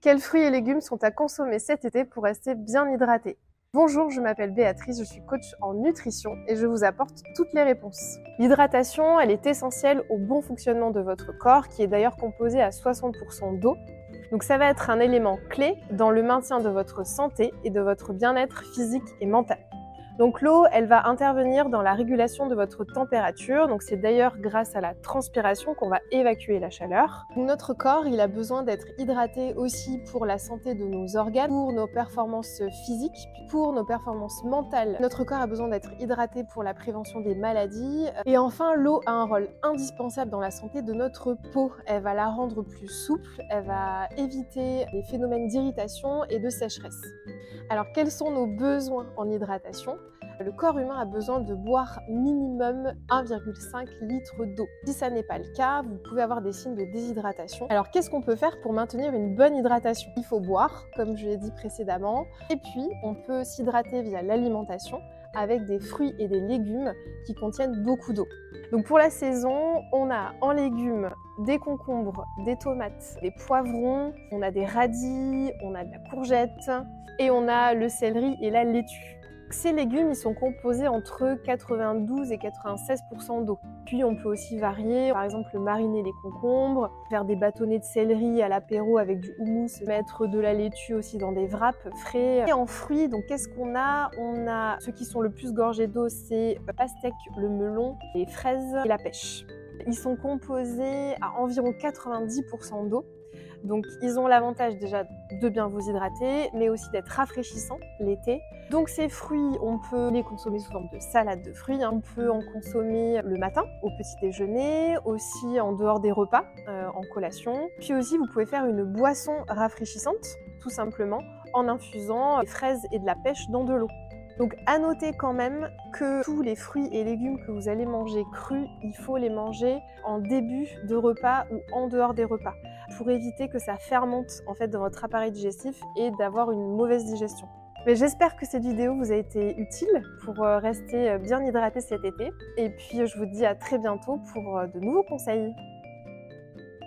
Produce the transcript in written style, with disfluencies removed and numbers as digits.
Quels fruits et légumes sont à consommer cet été pour rester bien hydraté? Bonjour, je m'appelle Béatrice, je suis coach en nutrition et je vous apporte toutes les réponses. L'hydratation, elle est essentielle au bon fonctionnement de votre corps, qui est d'ailleurs composé à 60% d'eau. Donc ça va être un élément clé dans le maintien de votre santé et de votre bien-être physique et mental. Donc l'eau, elle va intervenir dans la régulation de votre température. Donc c'est d'ailleurs grâce à la transpiration qu'on va évacuer la chaleur. Notre corps, il a besoin d'être hydraté aussi pour la santé de nos organes, pour nos performances physiques, pour nos performances mentales. Notre corps a besoin d'être hydraté pour la prévention des maladies. Et enfin, l'eau a un rôle indispensable dans la santé de notre peau. Elle va la rendre plus souple, elle va éviter les phénomènes d'irritation et de sécheresse. Alors, quels sont nos besoins en hydratation? Le corps humain a besoin de boire minimum 1,5 litre d'eau. Si ça n'est pas le cas, vous pouvez avoir des signes de déshydratation. Alors, qu'est-ce qu'on peut faire pour maintenir une bonne hydratation? Il faut boire, comme je l'ai dit précédemment, et puis on peut s'hydrater via l'alimentation avec des fruits et des légumes qui contiennent beaucoup d'eau. Donc pour la saison, on a en légumes des concombres, des tomates, des poivrons, on a des radis, on a de la courgette et on a le céleri et la laitue. Ces légumes, ils sont composés entre 92 et 96% d'eau. Puis on peut aussi varier, par exemple mariner les concombres, faire des bâtonnets de céleri à l'apéro avec du houmous, mettre de la laitue aussi dans des wraps frais. Et en fruits, donc qu'est-ce qu'on a? On a ceux qui sont le plus gorgés d'eau, c'est le pastèque, le melon, les fraises et la pêche. Ils sont composés à environ 90% d'eau. Donc ils ont l'avantage déjà de bien vous hydrater, mais aussi d'être rafraîchissants l'été. Donc ces fruits, on peut les consommer sous forme de salade de fruits, on peut en consommer le matin, au petit déjeuner, aussi en dehors des repas, en collation. Puis aussi vous pouvez faire une boisson rafraîchissante, tout simplement, en infusant des fraises et de la pêche dans de l'eau. Donc à noter quand même que tous les fruits et légumes que vous allez manger crus, il faut les manger en début de repas ou en dehors des repas pour éviter que ça fermente en fait dans votre appareil digestif et d'avoir une mauvaise digestion. Mais j'espère que cette vidéo vous a été utile pour rester bien hydraté cet été et puis je vous dis à très bientôt pour de nouveaux conseils.